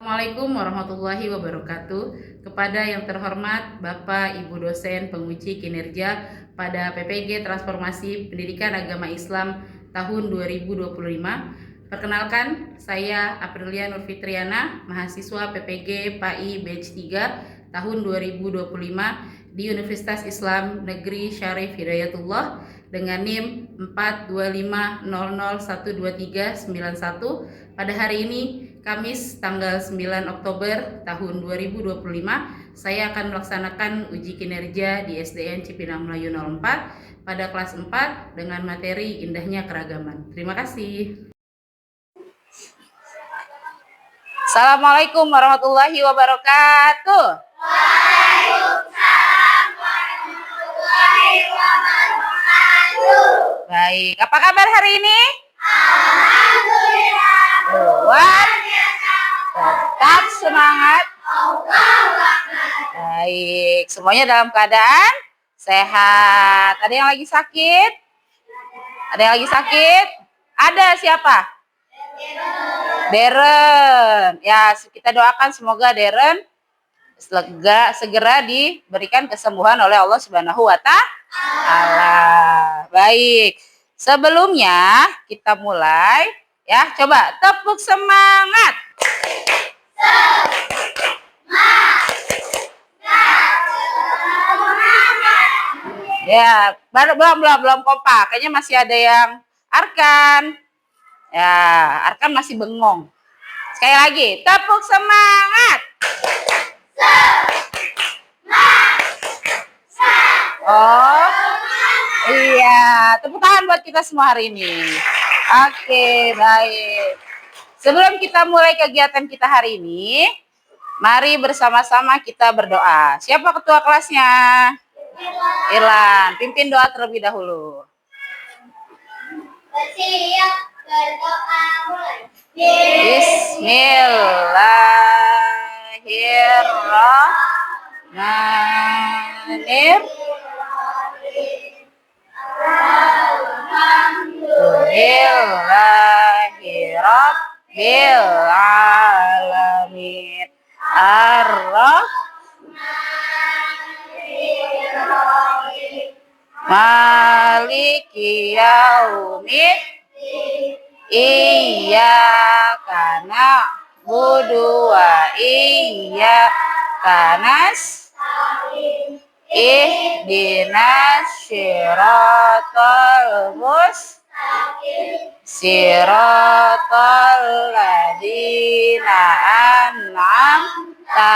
Assalamualaikum warahmatullahi wabarakatuh. Kepada yang terhormat Bapak Ibu dosen penguji kinerja pada PPG Transformasi Pendidikan Agama Islam tahun 2025. Perkenalkan, saya Aprilia Nurfitriana, mahasiswa PPG PAI Batch 3 tahun 2025 di Universitas Islam Negeri Syarif Hidayatullah dengan NIM 42500123991. Pada hari ini Kamis tanggal 9 Oktober tahun 2025, saya akan melaksanakan uji kinerja di SDN Cipinang Melayu 04 pada kelas 4 dengan materi indahnya keragaman. Terima kasih. Assalamualaikum warahmatullahi wabarakatuh. Waalaikumsalam warahmatullahi wabarakatuh. Baik, apa kabar hari ini? Alhamdulillah. Luar biasa. Tetap semangat. Baik, semuanya dalam keadaan sehat. Ada yang lagi sakit? Ada yang lagi sakit? Ada siapa? Deren. Ya, kita doakan semoga Deren segera diberikan kesembuhan oleh Allah Subhanahu wa Ta'ala. Baik. Sebelumnya kita mulai ya, coba tepuk semangat. Ya, belum kompak. Kayaknya masih ada yang Arkan. Ya, Arkan masih bengong. Sekali lagi, tepuk semangat. Oh, iya. Tepuk tangan buat kita semua hari ini. Oke, baik. Sebelum kita mulai kegiatan kita hari ini, mari bersama-sama kita berdoa. Siapa ketua kelasnya? Irlan. Pimpin doa terlebih dahulu. Bersiap berdoa mulai. Bismillahirrahmanirrahim. Alhamdulillahirabbil alamin. Maliki yaumiddin. Iyyaka na'budu wa iyyaka nasta'in. Ihdinas siratal mustaqim. Siratal ladzina an'amta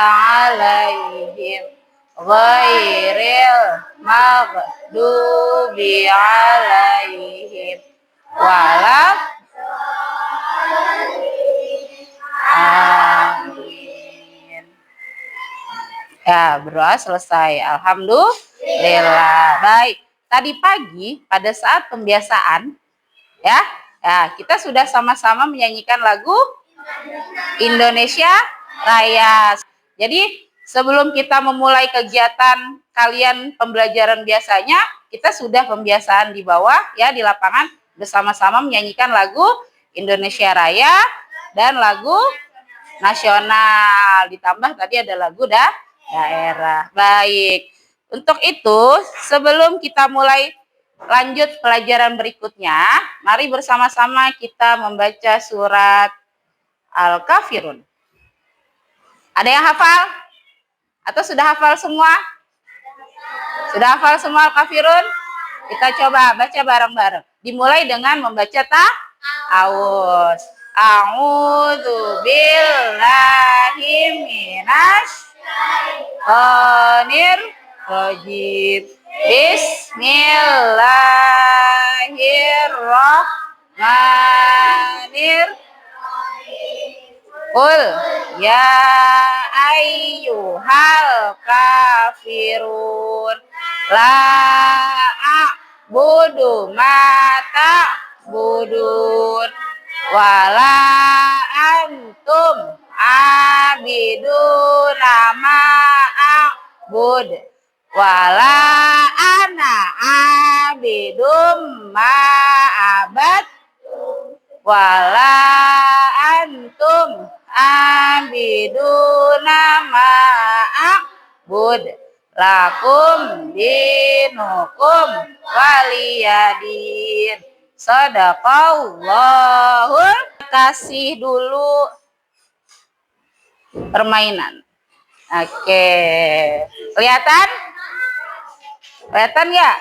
'alaihim ghairil maghdubi 'alaihim amin. Ya, berdoa selesai. Alhamdulillah. Baik. Tadi pagi pada saat pembiasaan ya, kita sudah sama-sama menyanyikan lagu Indonesia Raya. Jadi sebelum kita memulai kegiatan kalian pembelajaran biasanya, kita sudah pembiasaan di bawah ya, di lapangan bersama-sama menyanyikan lagu Indonesia Raya dan lagu nasional. Ditambah tadi ada lagu daerah. Baik. Untuk itu, sebelum kita mulai lanjut pelajaran berikutnya, mari bersama-sama kita membaca surat Al-Kafirun. Ada yang hafal? Atau sudah hafal semua? Sudah hafal semua Al-Kafirun? Kita coba baca bareng-bareng. Dimulai dengan membaca ta'awuz. A'udzu billahi minasy syaitonir rajim. Bismillahirrahmanirrahim. Qul ya ayyuhal kafirun la a'budu ma ta'budun wala antum abiduna ma a'bud wala ana abidum ma abad wala antum abiduna ma'abud lakum dinukum waliyadin. Sadaqallahul. Kasih dulu permainan. Oke. Kelihatan? Kelihatan nggak?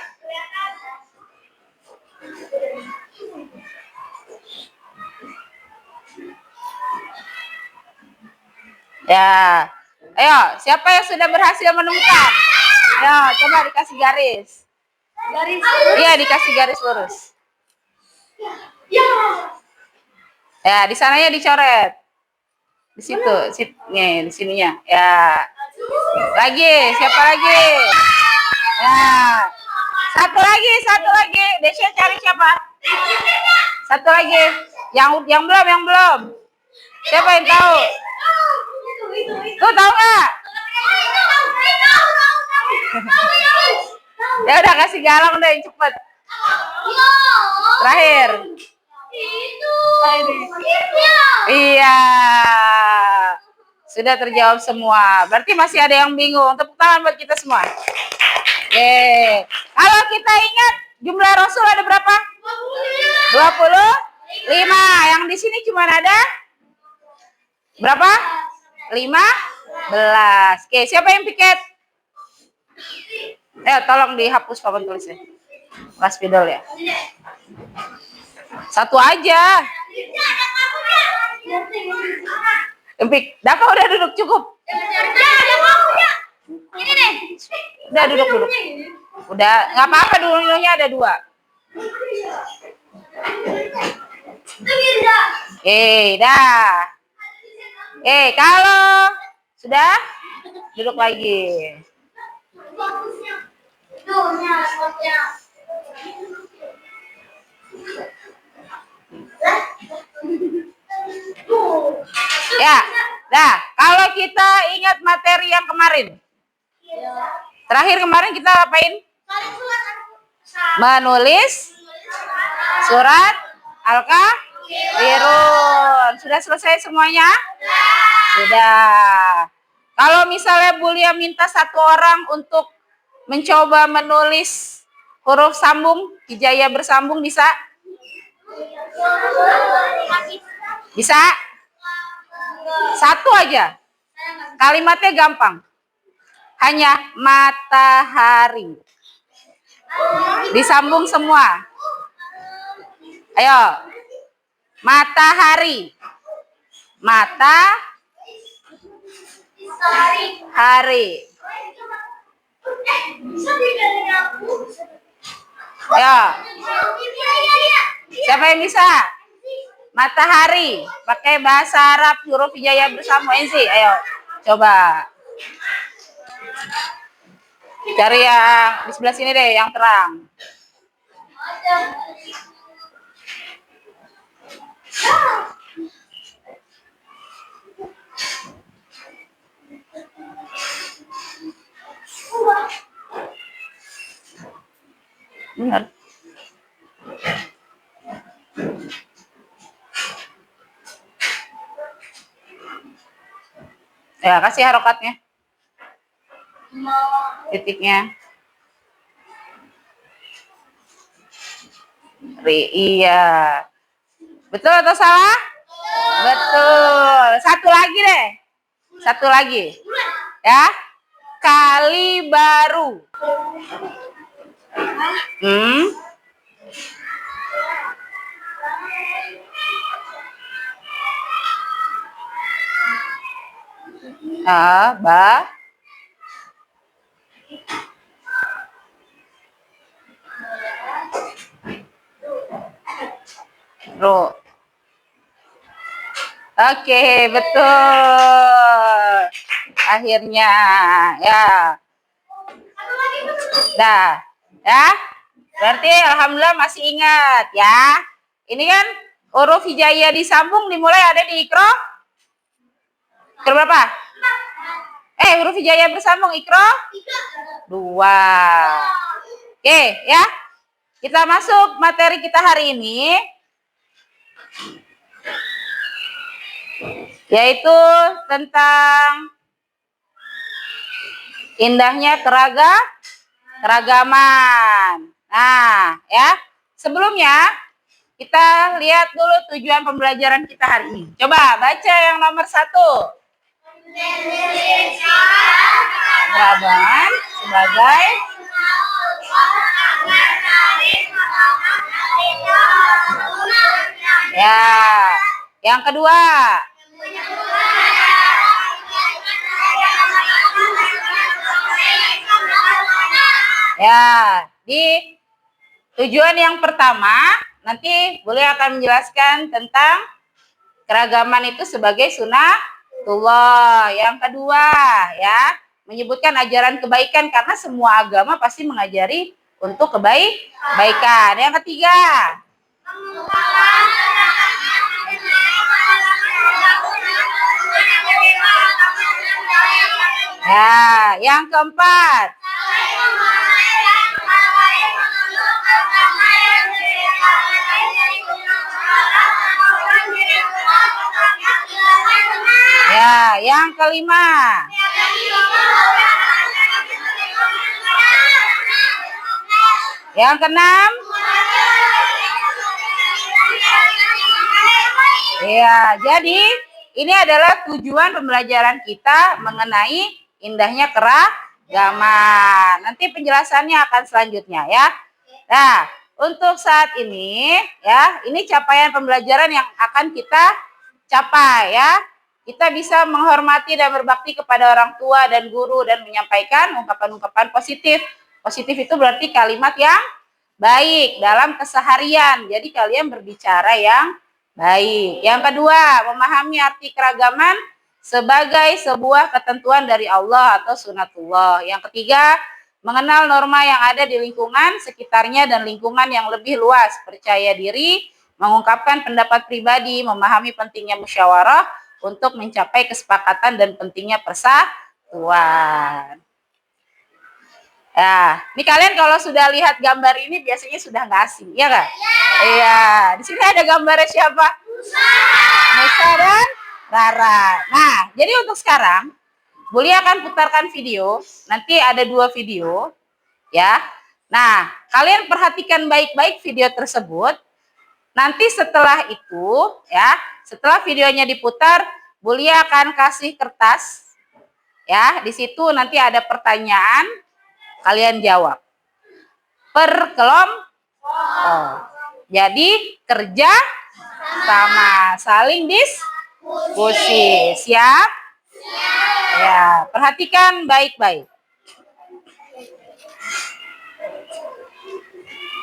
Ya. Ayo, siapa yang sudah berhasil menemukan? Ayo, coba dikasih garis. Garis. Iya, dikasih garis lurus. Ya, di sananya dicoret. Di situ, nih, di sininya. Ya. Lagi, siapa lagi? Ya. Satu lagi. Desya cari siapa? Satu lagi. Yang belum. Siapa yang tahu? Tuh tahu nggak? Ya udah kasih galang deh yang cepet. Terakhir. Iya. Sudah terjawab semua. Berarti masih ada yang bingung. Tepuk tangan buat kita semua. Kalau kita ingat jumlah Rasul ada berapa? 25. Yang di sini cuma ada berapa? 15. Oke, siapa yang piket? Tolong dihapus papan tulisnya. Mas spidol ya. Satu aja. Empik, Daka udah duduk cukup. Ini nih. Udah duduk. Udah, nggak apa-apa dulunya ada 2. Dah. Kalau sudah duduk lagi. Ya, dah. Kalau kita ingat materi yang kemarin, terakhir kemarin kita apain? Menulis surat Al-Kafirun. Sudah selesai semuanya? Sudah. Kalau misalnya Bulia minta satu orang untuk mencoba menulis huruf sambung, hijaiyah bersambung, bisa? Bisa? Satu aja. Kalimatnya gampang. Hanya matahari. Disambung semua. Ayo. Matahari. Hari. Ayo. Siapa yang bisa? Matahari. Pakai bahasa Arab huruf hijaiyah bersambung. Enzi, ayo. Coba. Cari yang di sebelah sini deh, yang terang. Benar. Ya, kasih harokatnya. Titiknya. Iya. Betul atau salah? Betul. Satu lagi deh. Satu lagi. Ya. Kali baru. Ro. Oke, betul. Akhirnya, ya. Dah, ya. Berarti alhamdulillah masih ingat, ya. Ini kan huruf hijaiyah disambung dimulai ada di Iqra. Iqra berapa? Huruf hijaiyah bersambung Iqra 2. Oke, ya. Kita masuk materi kita hari ini. yaitu tentang indahnya keragaman. Nah, ya. Sebelumnya kita lihat dulu tujuan pembelajaran kita hari ini. Coba baca yang nomor 1. Keragaman sebagai ya. Yang kedua. Ya, di tujuan yang pertama nanti boleh akan menjelaskan tentang keragaman itu sebagai sunatullah. Yang kedua, ya, menyebutkan ajaran kebaikan karena semua agama pasti mengajari untuk kebaikan. Yang ketiga, ya, yang keempat, ya, yang kelima, yang keenam, ya, jadi ini adalah tujuan pembelajaran kita mengenai indahnya keragaman. Nanti penjelasannya akan selanjutnya ya. Nah, untuk saat ini ya, ini capaian pembelajaran yang akan kita capai ya. Kita bisa menghormati dan berbakti kepada orang tua dan guru dan menyampaikan ungkapan-ungkapan positif. Positif itu berarti kalimat yang baik dalam keseharian. Jadi kalian berbicara yang baik. Yang kedua, memahami arti keragaman sebagai sebuah ketentuan dari Allah atau sunatullah. Yang ketiga, mengenal norma yang ada di lingkungan sekitarnya dan lingkungan yang lebih luas. Percaya diri, mengungkapkan pendapat pribadi, memahami pentingnya musyawarah untuk mencapai kesepakatan dan pentingnya persatuan. Ya, ini kalian kalau sudah lihat gambar ini biasanya sudah nggak asing, ya kan? Iya, di sini ada gambarnya siapa? Musa dan Rara. Nah, jadi untuk sekarang, Buli akan putarkan video. Nanti ada 2 video, ya. Nah, kalian perhatikan baik-baik video tersebut. Nanti setelah itu, ya, setelah videonya diputar, Buli akan kasih kertas, ya. Di situ nanti ada pertanyaan, kalian jawab. Per kelompok. Jadi kerja sama, saling diskusi. Siap? Ya, perhatikan baik-baik.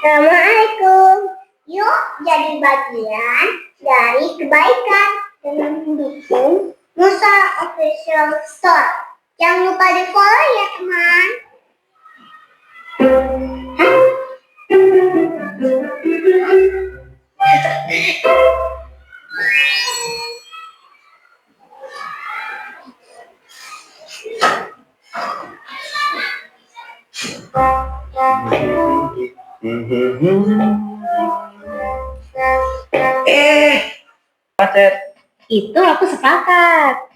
Assalamualaikum. Yuk jadi bagian dari kebaikan dengan mendukung Musa Official Store. Jangan lupa di follow ya teman. Macet. Itu aku sepakat.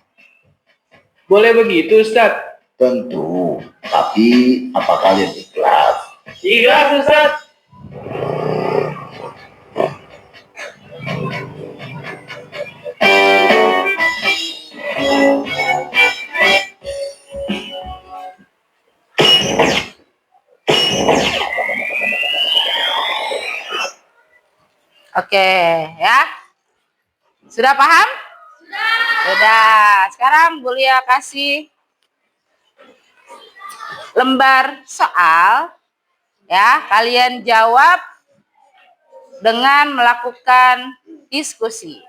Boleh begitu, Ustaz? Tentu, tapi apa kalian ikhlas? Ikhlas, Ustaz. Oke, ya. Sudah paham? Sudah. Sekarang Bulia kasih lembar soal. Ya, kalian jawab dengan melakukan diskusi.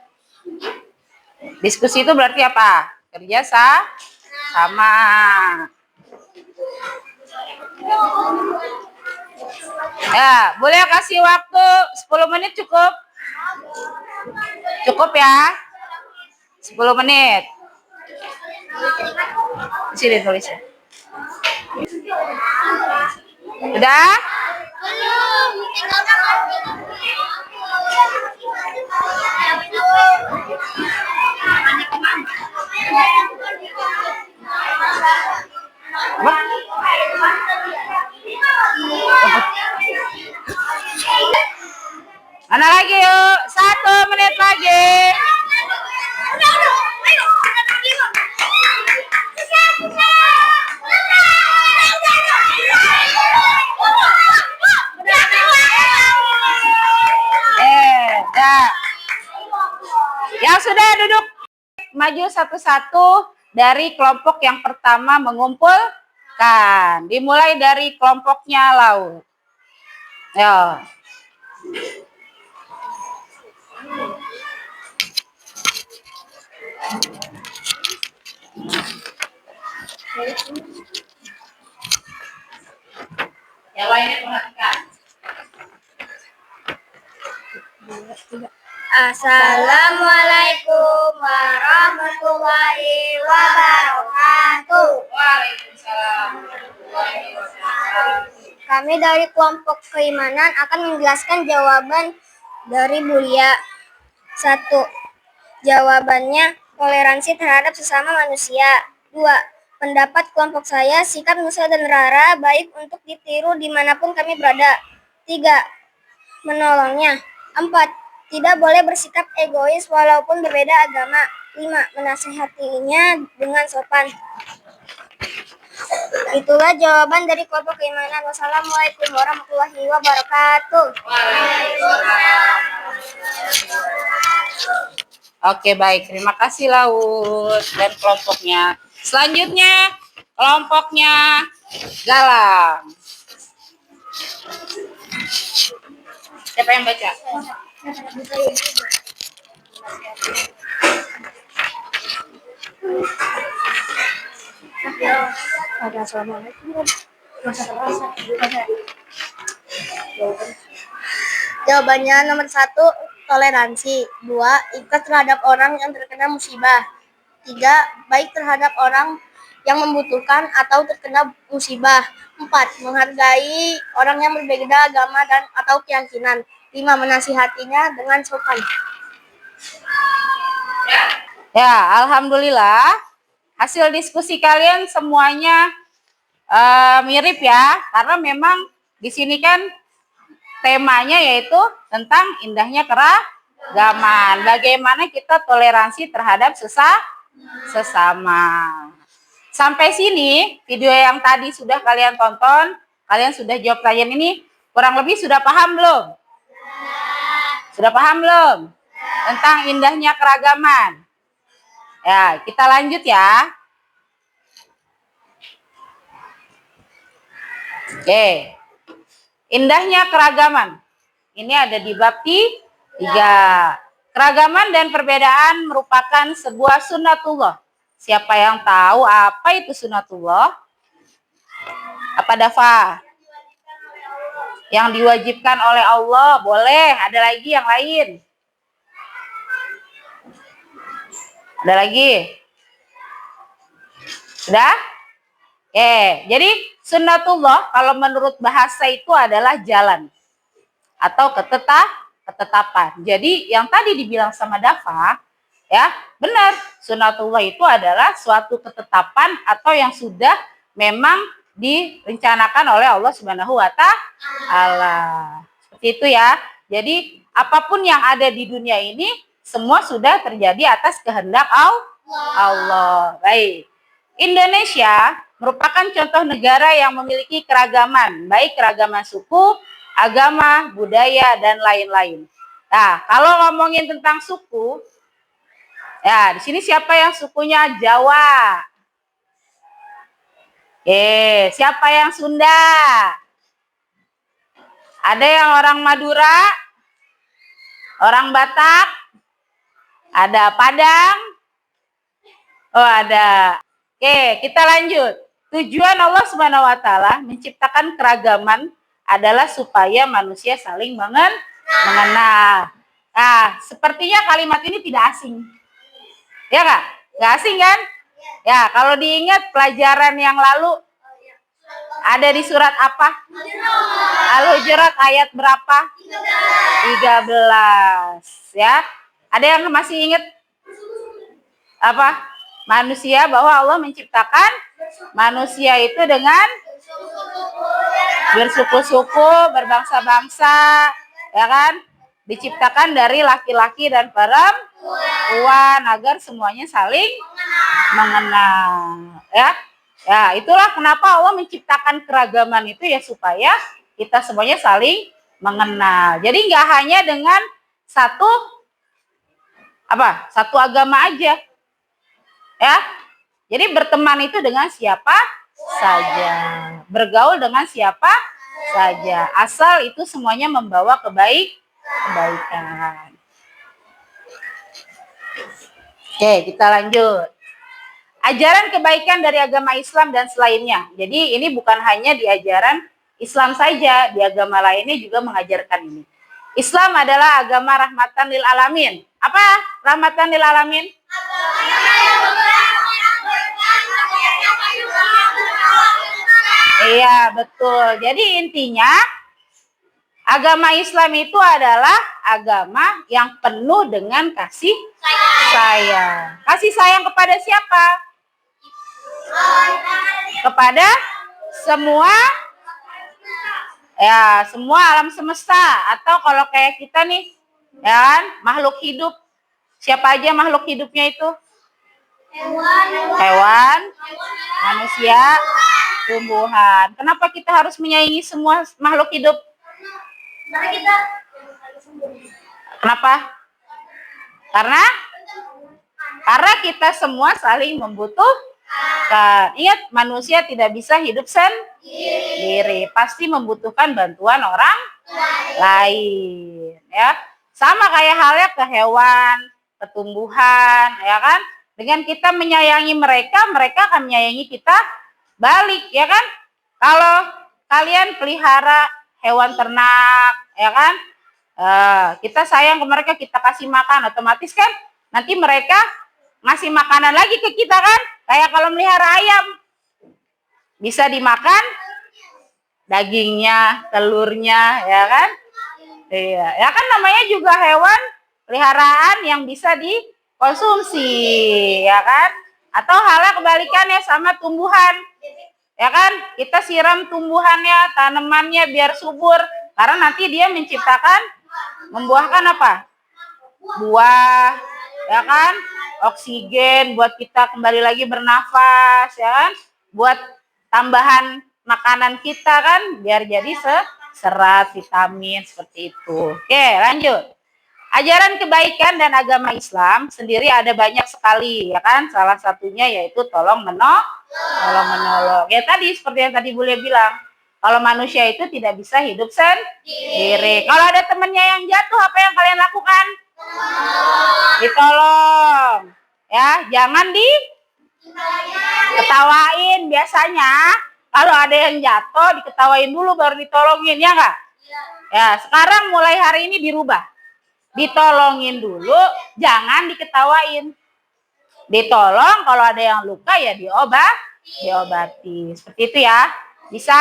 Diskusi itu berarti apa? Kerja sama. Ya, boleh kasih waktu 10 menit cukup? Cukup ya? 10 menit. Sini tulisnya. Udah? Belum. Mana lagi yuk? 1 menit lagi. Dah. Yang sudah duduk maju satu-satu dari kelompok yang pertama mengumpulkan. Dimulai dari kelompoknya Laut. Ya. Yang lainnya perhatikan. Assalamualaikum warahmatullahi wabarakatuh. Waalaikumsalam warahmatullahi wabarakatuh. Kami dari kelompok keimanan akan menjelaskan jawaban dari Bulia. 1. Jawabannya toleransi terhadap sesama manusia. 2. Pendapat kelompok saya, sikap Nusa dan Rara baik untuk ditiru dimanapun kami berada. 3. Menolongnya. 4. Tidak boleh bersikap egois walaupun berbeda agama. 5. Menasihatinya dengan sopan. Itulah jawaban dari kelompok keimanan. Wassalamualaikum warahmatullahi wabarakatuh. Oke, baik. Terima kasih Laut dan kelompoknya. Selanjutnya kelompoknya Galang. Siapa yang baca? Jawabannya nomor 1, toleransi. 2, ikhlas terhadap orang yang terkena musibah. 3, baik terhadap orang yang membutuhkan atau terkena musibah. 4, menghargai orang yang berbeda agama dan atau keyakinan. 5, menasihatinya dengan sopan. Ya, alhamdulillah. Hasil diskusi kalian semuanya mirip ya, karena memang di sini kan temanya yaitu tentang indahnya keragaman. Bagaimana kita toleransi terhadap sesama. Sampai sini video yang tadi sudah kalian tonton, kalian sudah jawab pertanyaan ini, kurang lebih sudah paham belum? Sudah paham belum? Tentang indahnya keragaman. Ya, kita lanjut ya. Oke. Indahnya keragaman. Ini ada di bab 3. Keragaman dan perbedaan merupakan sebuah sunnatullah. Siapa yang tahu apa itu sunnatullah? Apa Dafa? Yang diwajibkan oleh Allah. Boleh, ada lagi yang lain. Ada lagi? Sudah? Jadi sunnatullah kalau menurut bahasa itu adalah jalan atau ketetapan. Jadi yang tadi dibilang sama Dafa, ya benar, sunnatullah itu adalah suatu ketetapan atau yang sudah memang direncanakan oleh Allah Subhanahu wa Ta'ala. Seperti itu ya. Jadi apapun yang ada di dunia ini semua sudah terjadi atas kehendak Allah. Baik. Indonesia merupakan contoh negara yang memiliki keragaman, baik keragaman suku, agama, budaya, dan lain-lain. Nah, kalau ngomongin tentang suku, ya di sini siapa yang sukunya Jawa? Siapa yang Sunda? Ada yang orang Madura? Orang Batak? Ada Padang? Oh, ada. Oke, kita lanjut. Tujuan Allah Subhanahu wa Ta'ala menciptakan keragaman adalah supaya manusia saling mengenal. Nah, sepertinya kalimat ini tidak asing. Ya nggak? Nggak asing kan? Ya, kalau diingat pelajaran yang lalu ada di surat apa? Al-Hujurat ayat berapa? 13. Ya. Ada yang masih ingat? Apa? manusia, bahwa Allah menciptakan manusia itu dengan bersuku-suku, berbangsa-bangsa, ya kan? Diciptakan dari laki-laki dan perempuan agar semuanya saling mengenal, ya. Ya, itulah kenapa Allah menciptakan keragaman itu ya, supaya kita semuanya saling mengenal. Jadi nggak hanya dengan satu agama aja, ya. Jadi berteman itu dengan siapa saja, bergaul dengan siapa saja, asal itu semuanya membawa kebaikan. Oke, kita lanjut. Ajaran kebaikan dari agama Islam dan selainnya. Jadi ini bukan hanya di ajaran Islam saja, di agama lainnya juga mengajarkan ini. Islam adalah agama rahmatan lil alamin. Apa rahmatan lil alamin? Iya, betul. Jadi intinya agama Islam itu adalah agama yang penuh dengan kasih sayang. Kasih sayang kepada siapa? Kepada semua, ya, semua alam semesta, atau kalau kayak kita nih, ya kan, makhluk hidup. Siapa aja makhluk hidupnya itu? Hewan, manusia, tumbuhan. Kenapa kita harus menyayangi semua makhluk hidup? Kenapa? Karena kita semua saling membutuhkan. Ingat, manusia tidak bisa hidup sendiri, pasti membutuhkan bantuan orang lain, ya. Sama kayak halnya ke hewan, ke tumbuhan, ya kan? Dengan kita menyayangi mereka, mereka akan menyayangi kita balik, ya kan? Kalau kalian pelihara hewan ternak, ya kan? Kita sayang ke mereka, kita kasih makan, otomatis kan nanti mereka ngasih makanan lagi ke kita kan? Kayak kalau melihara ayam, bisa dimakan dagingnya, telurnya, ya kan? Iya, ya kan, namanya juga hewan peliharaan yang bisa dikonsumsi, ya kan? Atau halnya kebalikannya sama tumbuhan, ya kan? Kita siram tumbuhannya, tanamannya biar subur, karena nanti dia membuahkan apa? Buah, ya kan? Oksigen buat kita kembali lagi bernafas, ya kan? Buat tambahan makanan kita kan, biar jadi serat, vitamin, seperti itu. Oke, lanjut. Ajaran kebaikan dan agama Islam sendiri ada banyak sekali, ya kan? Salah satunya yaitu tolong menolong. Ya tadi seperti yang tadi Bule bilang, kalau manusia itu tidak bisa hidup sendiri. Kalau ada temannya yang jatuh, apa yang kalian lakukan? Ditolong, ya. Jangan diketawain. Biasanya kalau ada yang jatuh, diketawain dulu baru ditolongin, ya nggak? Ya, sekarang mulai hari ini dirubah. Ditolongin dulu, jangan diketawain. Ditolong, kalau ada yang luka ya diobati. Seperti itu ya. Bisa?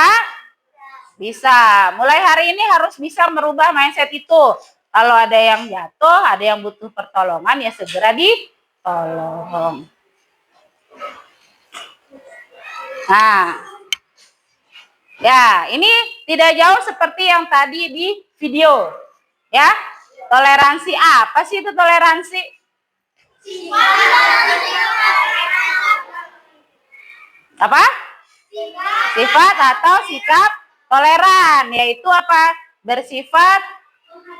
Bisa. Mulai hari ini harus bisa merubah mindset itu. Kalau ada yang jatuh, ada yang butuh pertolongan, ya segera ditolong. Nah, ya, ini tidak jauh seperti yang tadi di video, ya. Toleransi, apa sih itu toleransi? Apa? Sifat atau sikap toleran, yaitu apa? Bersifat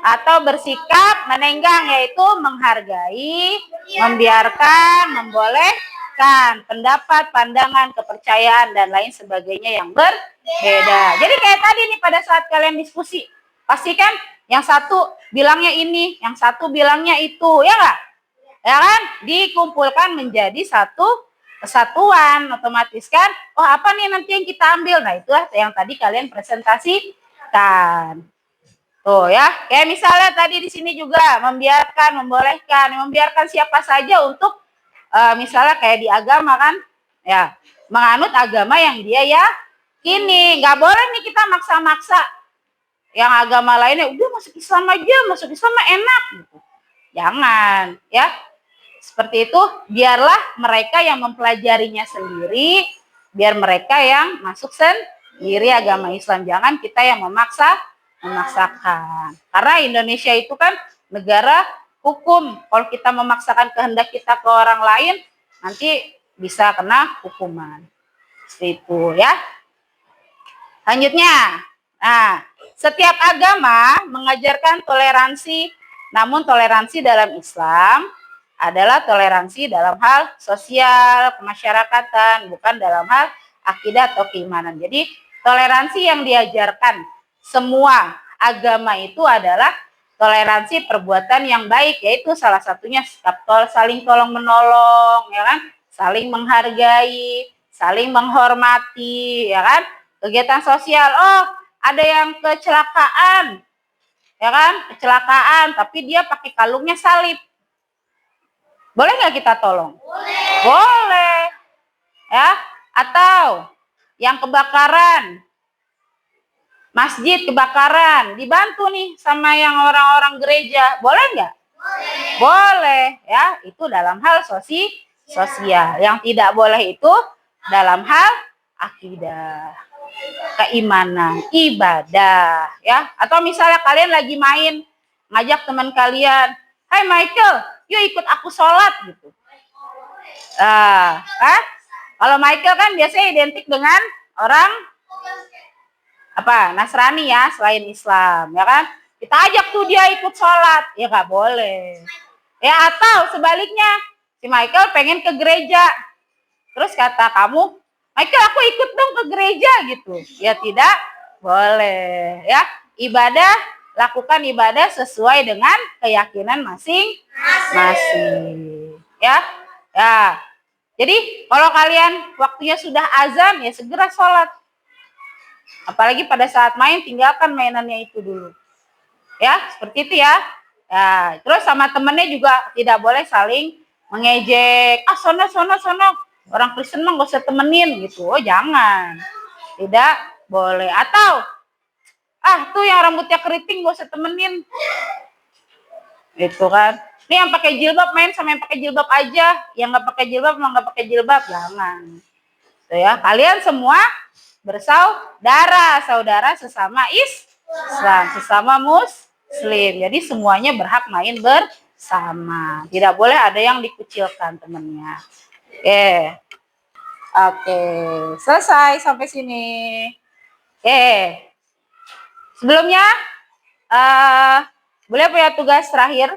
atau bersikap menenggang, yaitu menghargai, membiarkan, membolehkan pendapat, pandangan, kepercayaan, dan lain sebagainya yang berbeda. Jadi kayak tadi nih, pada saat kalian diskusi, pasti kan yang satu bilangnya ini, yang satu bilangnya itu, ya nggak? Ya kan? Dikumpulkan menjadi satu kesatuan, otomatis kan, oh apa nih nanti yang kita ambil? Nah, itulah yang tadi kalian presentasikan. Tuh ya, kayak misalnya tadi di sini juga membiarkan, membiarkan siapa saja untuk misalnya kayak di agama kan, ya, menganut agama yang dia yakini. Nggak boleh nih kita maksa-maksa yang agama lainnya, udah masuk Islam aja, masuk Islam mah enak gitu. Jangan, ya. seperti itu, biarlah mereka yang mempelajarinya sendiri, biar mereka yang masuk sendiri agama Islam. Jangan kita yang memaksakan. Karena Indonesia itu kan negara hukum. Kalau kita memaksakan kehendak kita ke orang lain, nanti bisa kena hukuman. Seperti itu ya. Selanjutnya, nah, setiap agama mengajarkan toleransi, namun toleransi dalam Islam adalah toleransi dalam hal sosial, kemasyarakatan, bukan dalam hal akidah atau keimanan. Jadi toleransi yang diajarkan semua agama itu adalah toleransi perbuatan yang baik, yaitu salah satunya sikap saling tolong menolong, ya kan? Saling menghargai, saling menghormati, ya kan? Kegiatan sosial, oh ada yang kecelakaan, ya kan? Kecelakaan, tapi dia pakai kalungnya salib. Boleh nggak kita tolong? Boleh. Ya, atau yang kebakaran, masjid kebakaran, dibantu nih sama yang orang-orang gereja, boleh nggak? Boleh, ya. Itu dalam hal sosial. Yang tidak boleh itu dalam hal akidah, keimanan, ibadah, ya. Atau misalnya kalian lagi main, ngajak teman kalian, "Hai Michael, yuk ikut aku sholat," gitu. Kalau Michael kan biasanya identik dengan orang apa? Nasrani ya, selain Islam, ya kan? Kita ajak tuh dia ikut sholat, ya nggak boleh. Ya atau sebaliknya, si Michael pengen ke gereja, terus kata kamu, "Michael, aku ikut dong ke gereja," gitu. Ya tidak boleh, ya. Ibadah, lakukan ibadah sesuai dengan keyakinan masing-masing, ya. Ya. Jadi kalau kalian waktunya sudah azan, ya segera sholat. Apalagi pada saat main, tinggalkan mainannya itu dulu. Ya, seperti itu ya. Ya, terus sama temennya juga tidak boleh saling mengejek. "Ah, sono. Orang Kristen mah gak usah temenin," gitu. Oh, jangan. Tidak boleh. Atau, "Ah, tuh yang rambutnya keriting gak usah temenin." Itu kan. Ini yang pakai jilbab main sama yang pakai jilbab aja. Yang nggak pakai jilbab emang nggak pakai jilbab, jangan. Tuh ya, kalian semua saudara sesama Islam, sesama Muslim. Jadi semuanya berhak main bersama. Tidak boleh ada yang dikucilkan temannya. Oke, selesai sampai sini. Sebelumnya, boleh punya tugas terakhir?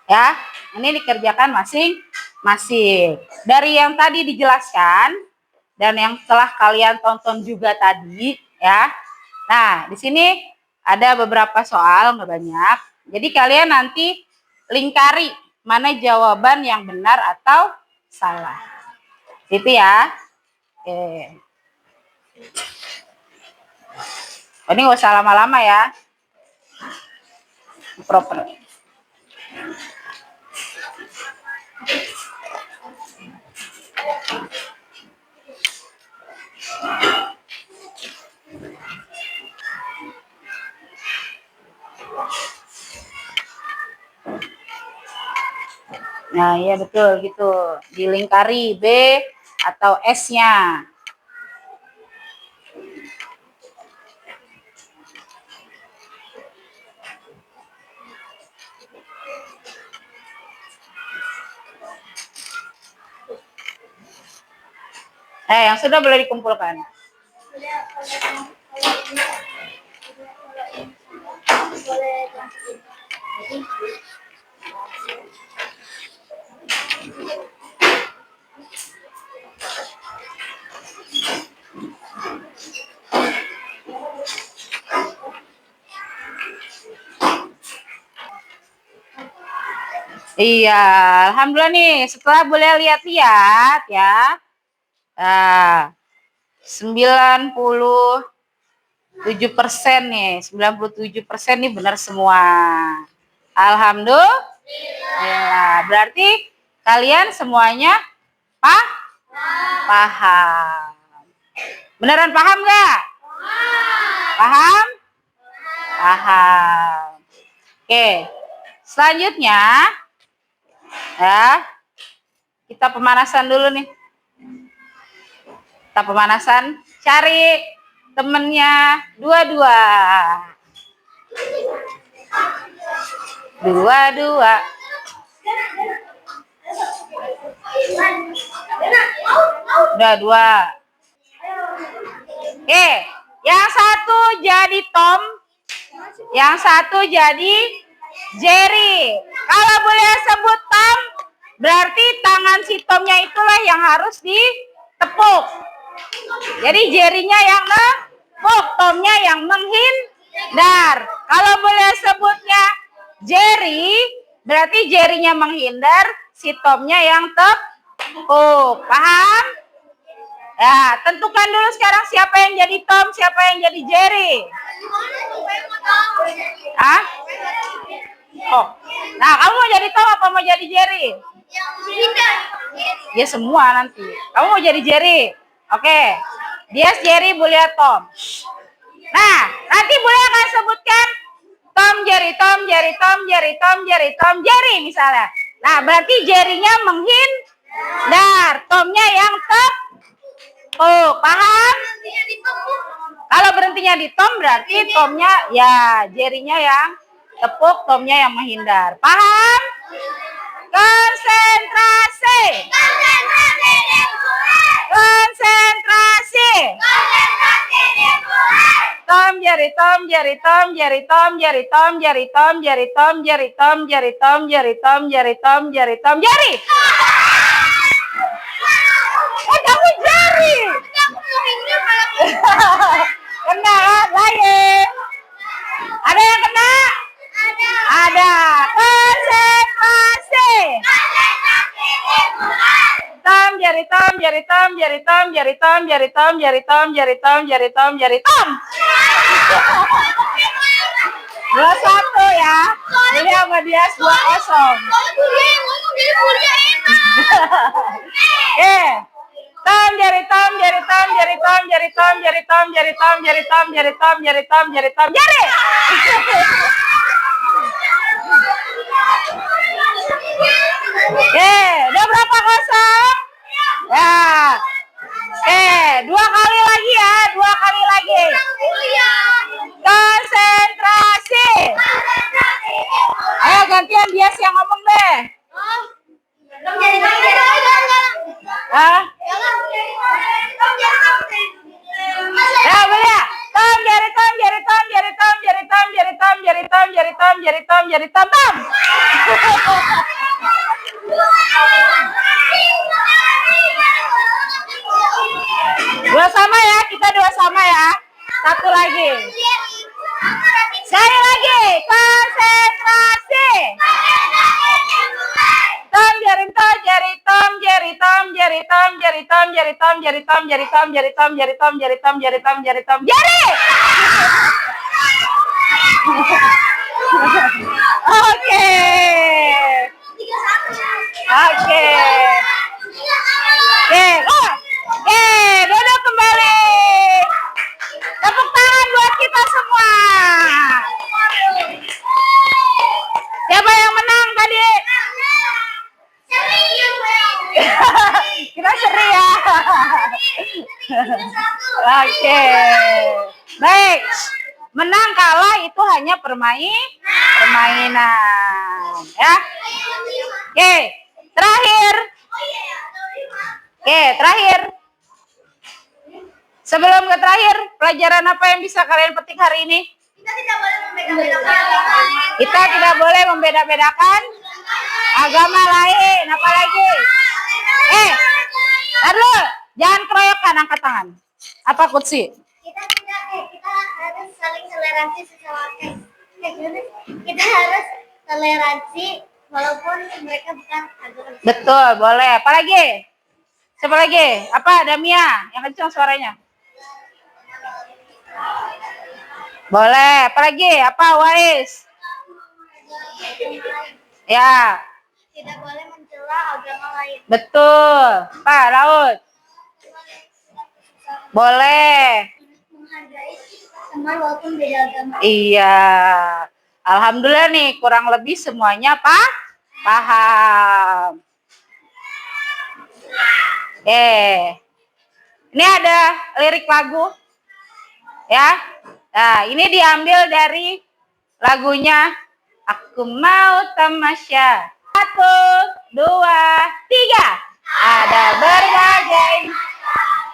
Ya, ini dikerjakan masing-masing. Dari yang tadi dijelaskan dan yang telah kalian tonton juga tadi, ya. Nah, di sini ada beberapa soal, nggak banyak. Jadi kalian nanti lingkari mana jawaban yang benar atau salah. Gitu ya. Ini nggak usah lama-lama ya. Proper. Nah, iya betul gitu. Dilingkari B atau S-nya. Yang sudah boleh dikumpulkan. Iya, alhamdulillah nih. Setelah boleh lihat-lihat ya. Nah, 97% nih, 97% nih benar semua. Alhamdulillah. Berarti kalian semuanya paham. Beneran paham nggak? Paham? Paham. Oke. Selanjutnya Ya. Kita pemanasan dulu nih. Kita pemanasan. Cari temennya dua-dua. Dua-dua. Udah dua. Yang satu jadi Tom, yang satu jadi Jerry. Kalau boleh sebut Tom, berarti tangan si Tomnya itulah yang harus ditepuk. Jadi Jerry-nya yang nepuk, Tomnya yang menghindar. Kalau boleh sebutnya Jerry, berarti Jerry-nya menghindar, si Tomnya yang tepuk. Paham? Ya, tentukan dulu sekarang siapa yang jadi Tom, siapa yang jadi Jerry. Hah? Oh. Nah, kamu mau jadi Tom apa mau jadi Jerry? Ya semua nanti. Kamu mau jadi Jerry? Oke. Dia Jerry, Bulia Tom. Nah, nanti Bulia akan sebutkan Tom, Jerry, Tom, Jerry, Tom, Jerry, Tom, Jerry, Tom, Jerry misalnya. Nah, berarti Jerry-nya menghindar, Tomnya yang paham? Kalau berhentinya di Tom berarti Tomnya ya Jerry-nya yang tepuk, Tomnya yang menghindar. Paham? Konsentrasi. Konsentrasi. Tom, Jerry, Tom, Jerry, Tom, Jerry, Tom, Jerry, Tom, Jerry, Tom, Jerry, Tom, Jerry, Tom, Jerry, Tom, Jerry, Tom, Jerry, Tom, Jerry, Tom, Jerry. Kamu Jerry. Kena lagi. Ada yang kena? Ada. Konsentrasi. Tom, Jerry, Tom, Jerry, Tom, Jerry, Tom, Jerry, Tom, Jerry, Tom, Jerry, Tom, Jerry, Tom, Jerry, Tom, Jerry, Tom. 2-1 ya. Ini sama dia 2-0. Tom, Jerry, Tom, Jerry, Tom, Jerry, Tom, Jerry, Tom, Jerry, Tom, Jerry, Tom, Jerry, Tom, Jerry, Tom, Jerry, Tom, Jerry, Tom, Jerry. Udah berapa kosong? Ya. 2 kali lagi ya, 2 kali lagi. Konsentrasi. Ayo gantian dia yang ngomong deh. Hah? Ya, boleh. Tom, Jerry, Tom, Jerry, Tom, Jerry, Tom, Jerry, Tom, Jerry, Tom, Jerry, Tom, Jerry, Tom, Jerry, Tom, Jerry, Tom, Tom. Dua sama ya, kita 2 sama ya. 1 lagi. Sekali lagi, konsentrasi. Tom, Jerry, Tom, Jerry, Tom, Jerry, Tom, Jerry, Tom, Jerry, Tom, Jerry, Tom, Jerry, Tom, Jerry, Tom, Jerry, Tom, Jerry, Tom, Jerry, Tom, Jerry, Tom, Jerry, Tom, Jerry. Oke. Oke. Oke, duduk kembali. Tepuk tangan buat kita semua. Siapa yang menang tadi? Kita seri ya. Oke. Baik. Menang kalah itu hanya permainan. Ya. Oke. Terakhir. Sebelum ke terakhir, pelajaran apa yang bisa kalian petik hari ini? Kita tidak boleh membeda-bedakan agama lain. Apa lagi? Lalu jangan keroyokan, angkat tangan. Apa Kutsi? Kita harus saling toleransi sesama. Kita harus toleransi walaupun mereka bukan agama. Betul, boleh. Apa lagi? Siapa lagi? Apa? Damia, yang kencang suaranya. Boleh. Apa lagi? Apa? Wais? Ya. Tidak boleh mencela agama lain. Betul. Pak Laut? Boleh. Menghargai teman walaupun beda agama. Iya. Alhamdulillah nih, kurang lebih semuanya paham. Paham. Ini ada lirik lagu. Ya. Nah, ini diambil dari lagunya Aku Mau Tamasya. 1, 2, 3. Ada berbagai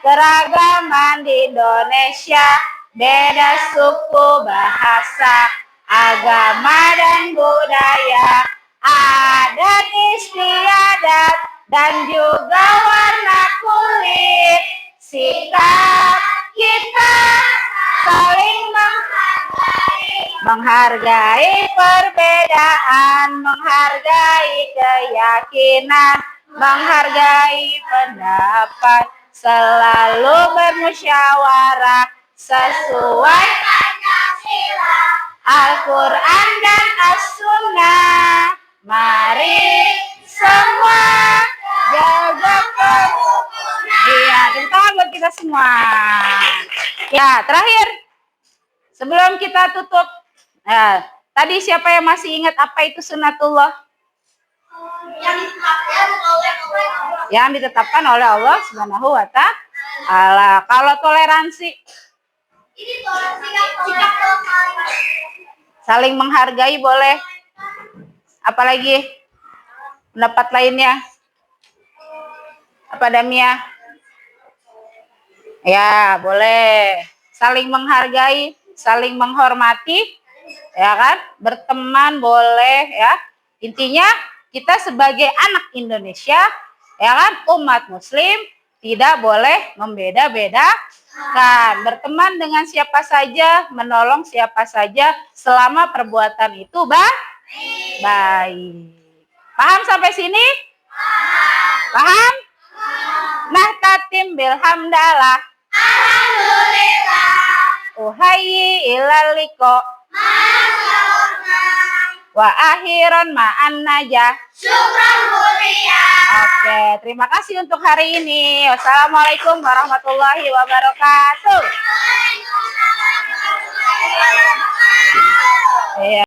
keragaman di Indonesia, beda suku, bahasa, agama dan budaya, adat istiadat dan juga warna kulit. Sikap kita saling menghargai perbedaan, menghargai keyakinan, menghargai pendapat, selalu bermusyawarah sesuai Pancasila, Al-Quran dan As-Sunnah. Mari semua jaga kerukunan. Iya, tepuk tangan buat kita semua. Ya, terakhir sebelum kita tutup, tadi siapa yang masih ingat apa itu sunatullah? Yang ditetapkan oleh Allah Subhanahu wa Ta'ala. Kalau toleransi, saling menghargai boleh. Apalagi pendapat lainnya? Apa Damia? Ya, boleh. Saling menghargai, saling menghormati, ya kan? Berteman boleh, ya. Intinya kita sebagai anak Indonesia, ya kan, umat muslim tidak boleh membeda-bedakan. Berteman dengan siapa saja, menolong siapa saja selama perbuatan itu baik. Paham sampai sini? Paham? Nah, tatim bilhamdalah. Alhamdulillah. Uhayyi ilaliko. Wa akhiran ma'an najah. Syukran mulia. Oke, terima kasih untuk hari ini. Wassalamualaikum warahmatullahi wabarakatuh. Waalaikumsalam warahmatullahi wabarakatuh. Iya.